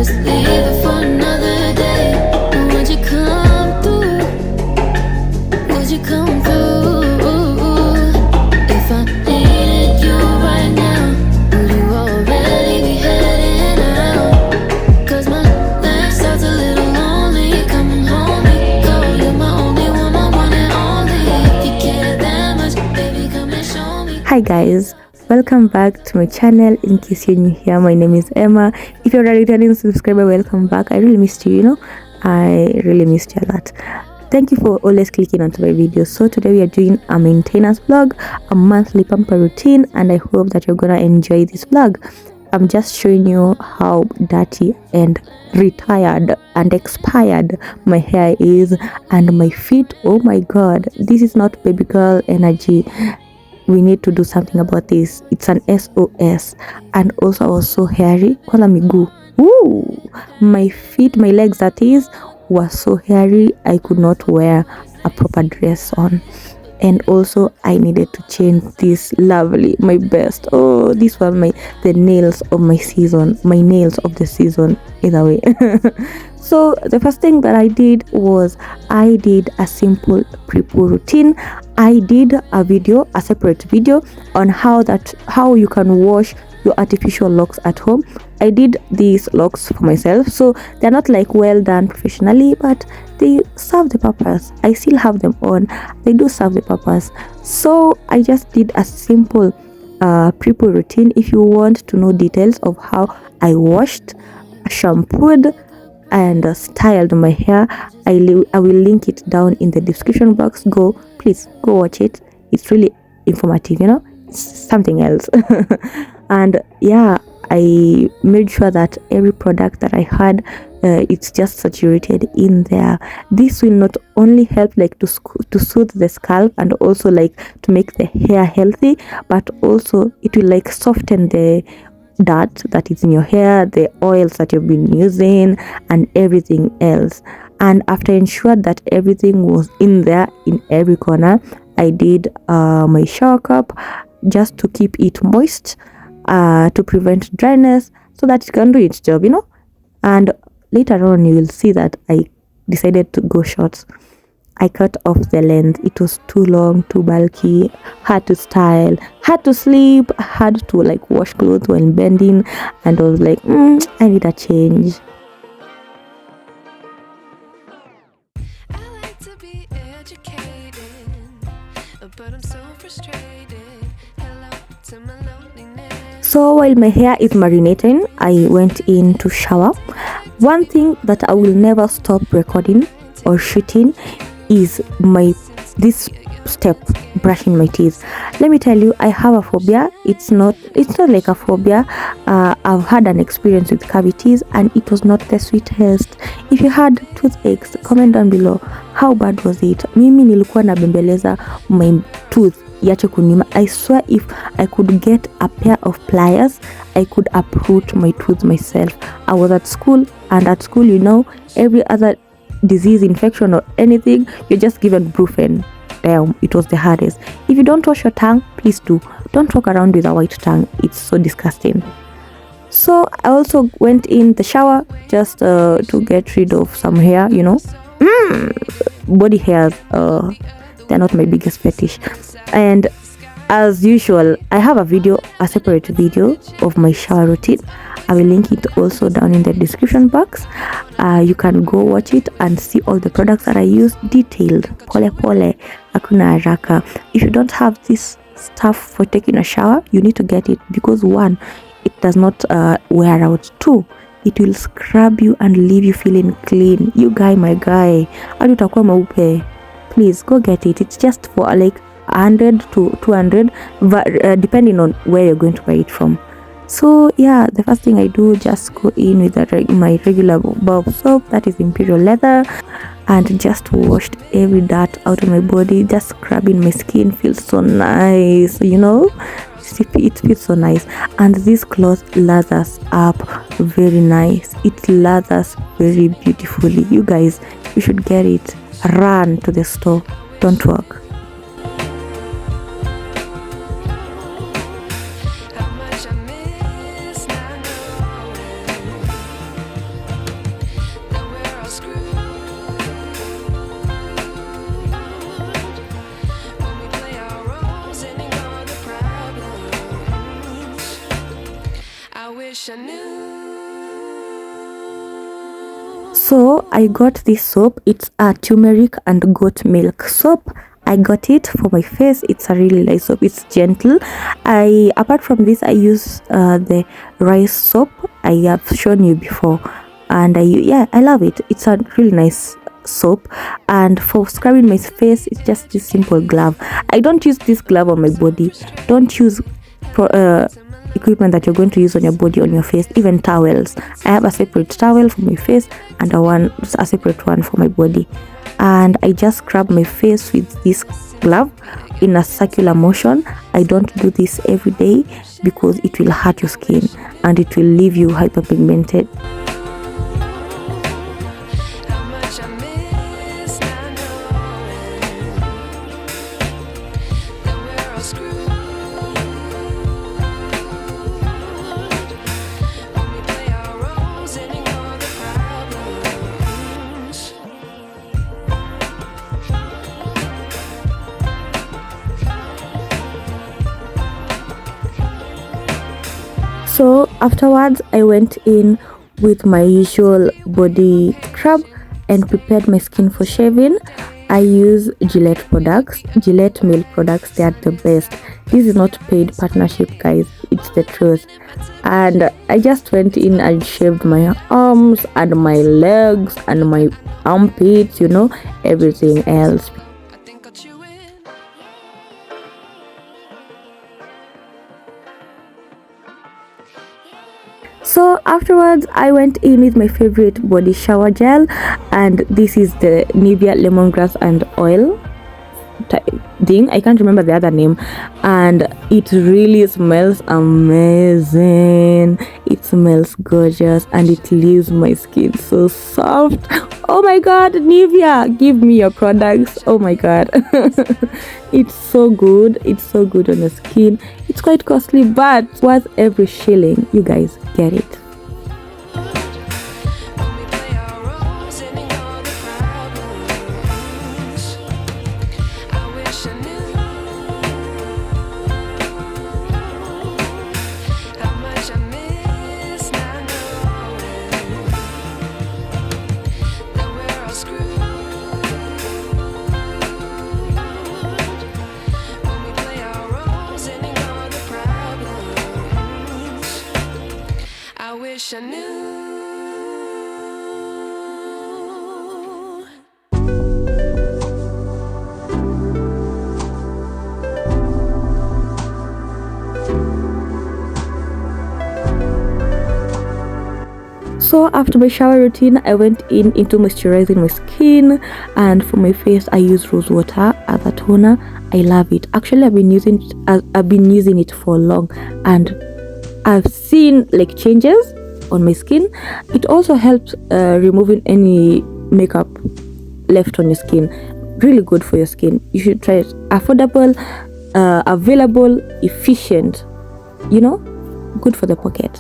just leave it for another day. But would you come through? Would you come through? If I needed you right now, would you already be heading out? Cause my life sounds a little lonely. Coming home, girl, you're my only one, my one and only. If you care that much, baby, come and show me. Hi guys, welcome back to my channel. In case you're new here, my name is Emma. If you're a returning subscriber, welcome back. I really missed you, I really missed you a lot. Thank you for always clicking onto my videos. So today we are doing a maintenance vlog, a monthly pamper routine, and I hope that you're gonna enjoy this vlog. I'm just showing you how dirty and retired and expired my hair is, and my feet. Oh my god, this is not baby girl energy. We need to do something about this. It's an SOS. And also I was so hairy. Kwanza miguu. Ooh, my feet, my legs that is, were so hairy. I could not wear a proper dress on. And also I needed to change this lovely, my best. Oh, these were the nails of my season, my nails of the season, either way. So the first thing that I did was I did a simple pre-poo routine. I did a separate video on how you can wash your artificial locks at home. I did these locks for myself, so they're not like well done professionally, but they serve the purpose. I still have them on. They do serve the purpose. So I just did a simple pre-poo routine. If you want to know details of how I washed, shampooed, and styled my hair, I will link it down in the description box. Please go watch it. It's really informative, it's something else. And yeah, I made sure that every product that I had, it's just saturated in there. This will not only help like to soothe the scalp and also like to make the hair healthy, but also it will like soften the dirt that is in your hair, the oils that you've been using, and everything else. And after I ensured that everything was in there in every corner, I did my shower cup just to keep it moist, to prevent dryness, so that it can do its job, And later on you will see that I decided to go short. I cut off the length. It was too long, too bulky, hard to style, hard to sleep, hard to like wash clothes while bending, and I was like, I need a change. I like to be educated, but I'm so frustrated. Hello to my loneliness. So while my hair is marinating, I went in to shower. One thing that I will never stop recording or shooting is this step, brushing my teeth. Let me tell you, I have a phobia. It's not like a phobia. I've had an experience with cavities, and it was not the sweetest. If you had toothaches, comment down below. How bad was it? Mimi nilikuwa nabembeleza my tooth yache kunima. I swear if I could get a pair of pliers, I could uproot my tooth myself. I was at school, and at school, every other disease, infection or anything, you're just given Brufen. Damn, it was the hardest. If you don't wash your tongue, please do. Don't walk around with a white tongue. It's so disgusting. So I also went in the shower just to get rid of some hair, body hairs. They're not my biggest fetish. And as usual, I have a separate video of my shower routine. I will link it also down in the description box. You can go watch it and see all the products that I use detailed. Pole pole, hakuna haraka. If you don't have this stuff for taking a shower, you need to get it, because one, it does not wear out. Two, it will scrub you and leave you feeling clean. You guy, my guy, hadi utakuwa mweupe. Please go get it. It's just for like 100 to 200, depending on where you're going to buy it from. So yeah, the first thing I do, just go in with my regular bar of soap, that is Imperial Leather, and just washed every dirt out of my body. Just scrubbing my skin feels so nice, it feels so nice. And this cloth lathers up very nice. It lathers very beautifully. You guys, you should get it. Run to the store, don't walk. wish I knew. So I got this soap. It's a turmeric and goat milk soap. I got it for my face. It's a really nice soap. It's gentle. Apart from this, I use the rice soap I have shown you before, and I love it. It's a really nice soap. And for scrubbing my face, it's just this simple glove. I don't use this glove on my body. Don't use equipment that you're going to use on your body, on your face. Even towels, I have a separate towel for my face and a separate one for my body. And I just scrub my face with this glove in a circular motion. I don't do this every day because it will hurt your skin and it will leave you hyperpigmented. So afterwards, I went in with my usual body scrub and prepared my skin for shaving. I use Gillette products, Gillette male products. They are the best. This is not paid partnership, guys. It's the truth. And I just went in and shaved my arms and my legs and my armpits, everything else. So afterwards, I went in with my favorite body shower gel, and this is the Nivea lemongrass and oil thing. I can't remember the other name, and it really smells amazing. It smells gorgeous and it leaves my skin so soft. Oh my god, Nivea, give me your products. Oh my god. It's so good. It's so good on the skin. It's quite costly, but worth every shilling. You guys get it. wish I knew. So after my shower routine, I went into moisturizing my skin, and for my face I use rose water as a toner. I love it. Actually, I've been using it for long, and I've seen like changes on my skin. It also helps removing any makeup left on your skin. Really good for your skin. You should try it. Affordable, available, efficient, good for the pocket.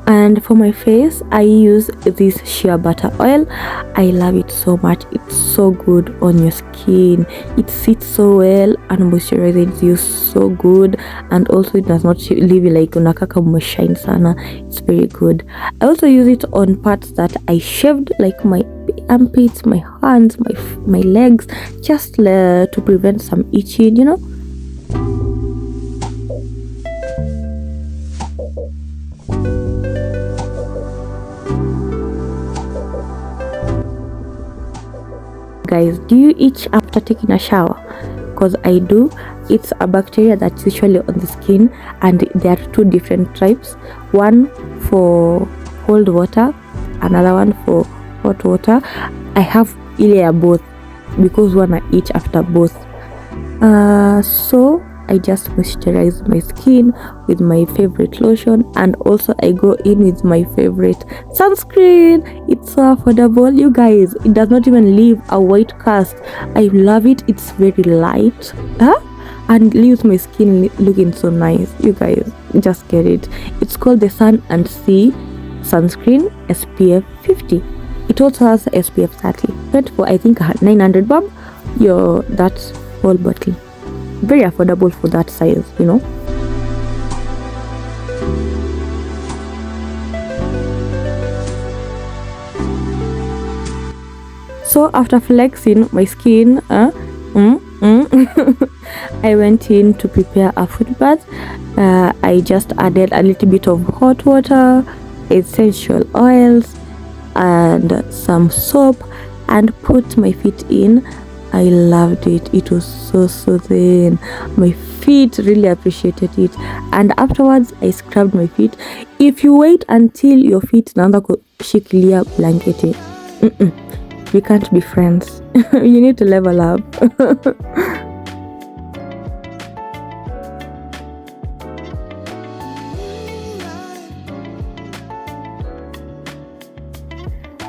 And for my face, I use this shea butter oil. I love it so much. It's so good on your skin. It sits so well and moisturizes you so good, and also it does not leave you like unakaka umeshine sana. It's very good. I also use it on parts that I shaved, like my armpits, my hands, my legs, just to prevent some itching, Guys, do you itch after taking a shower? Because I do. It's a bacteria that's usually on the skin, and there are two different types. One for cold water, another one for hot water. I have both because one I itch after both. So I just moisturize my skin with my favorite lotion, and also I go in with my favorite sunscreen. It's so affordable, you guys. It does not even leave a white cast. I love it. It's very light, and leaves my skin looking so nice. You guys just get it. It's called the Sun and Sea sunscreen SPF 50. It also has SPF 30. Went for I think 900 bob. That whole bottle. Very affordable for that size, So after flexing my skin, I went in to prepare a foot bath. I just added a little bit of hot water, essential oils, and some soap, and put my feet in. I loved it. It was so soothing. My feet really appreciated it. And afterwards I scrubbed my feet. If you wait until your feet naanza kushikilia blanketi, we can't be friends. You need to level up.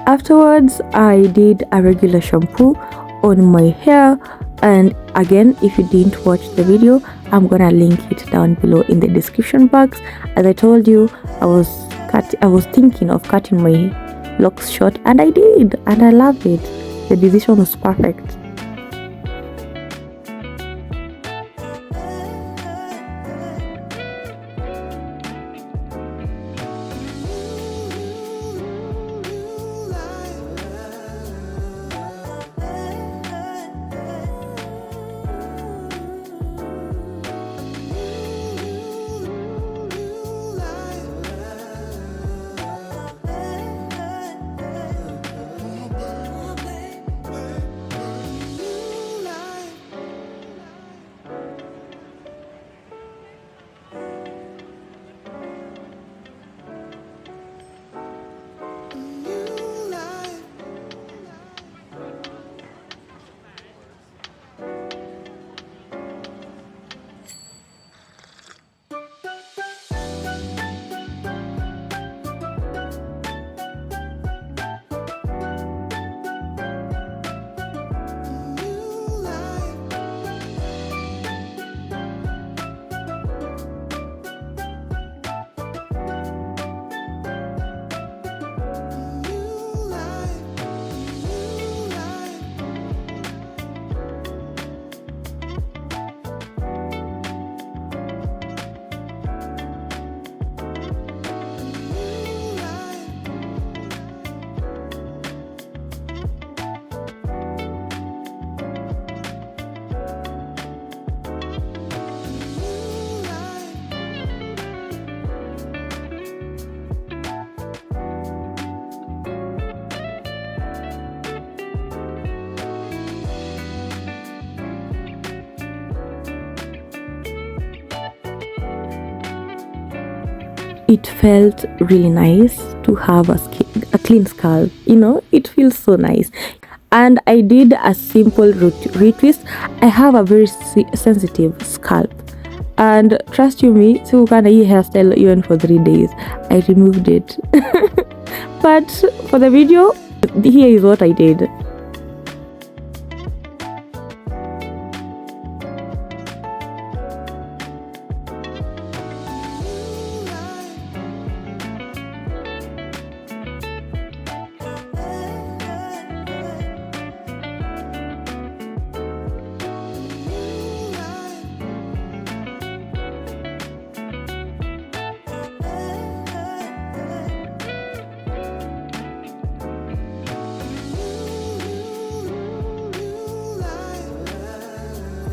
Afterwards, I did a regular shampoo on my hair, and again, if you didn't watch the video, I'm gonna link it down below in the description box. As I told you, I was thinking of cutting my locks short, and I did, and I loved it. The decision was perfect. It felt really nice to have a clean scalp. You know, it feels so nice. And I did a simple retwist. I have a very sensitive scalp, and trust you me, so can I hairstyle even for 3 days. I removed it. But for the video, here is what I did.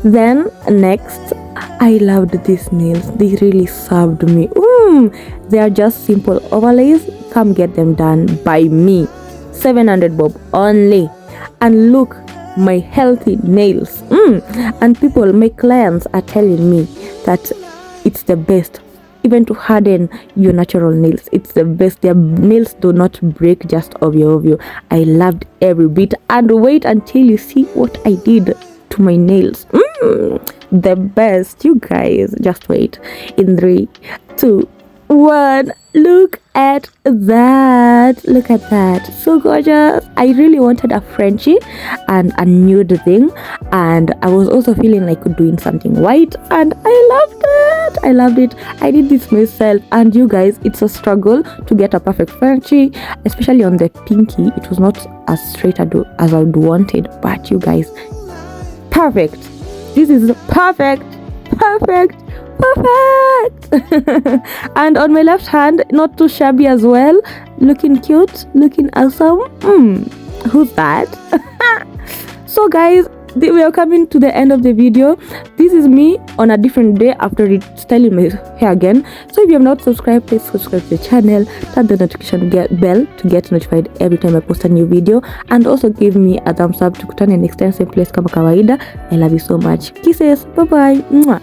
Then next, I loved these nails. They really served me. They are just simple overlays. Come get them done by me. 700 bob only. And look, my healthy nails. And people, my clients are telling me that it's the best. Even to harden your natural nails, it's the best. Their nails do not break just obvio. I loved every bit. And wait until you see what I did to my nails. The best, you guys. Just wait. In 3, 2, 1. Look at that. Look at that. So gorgeous. I really wanted a Frenchie and a nude thing, and I was also feeling like doing something white, and I loved it. I loved it. I did this myself, and you guys, it's a struggle to get a perfect Frenchie, especially on the pinky. It was not as straight as I would wanted, but you guys, perfect. This is perfect. And on my left hand, not too shabby as well, looking cute, looking awesome. Who's that? So guys, we are coming to the end of the video. This is me on a different day after styling my hair again. So if you have not subscribed, please subscribe to the channel, turn the notification bell to get notified every time I post a new video, and also give me a thumbs up. Tukutane next time, same place kama kawaida. I love you so much. Kisses. Bye bye. Mwah.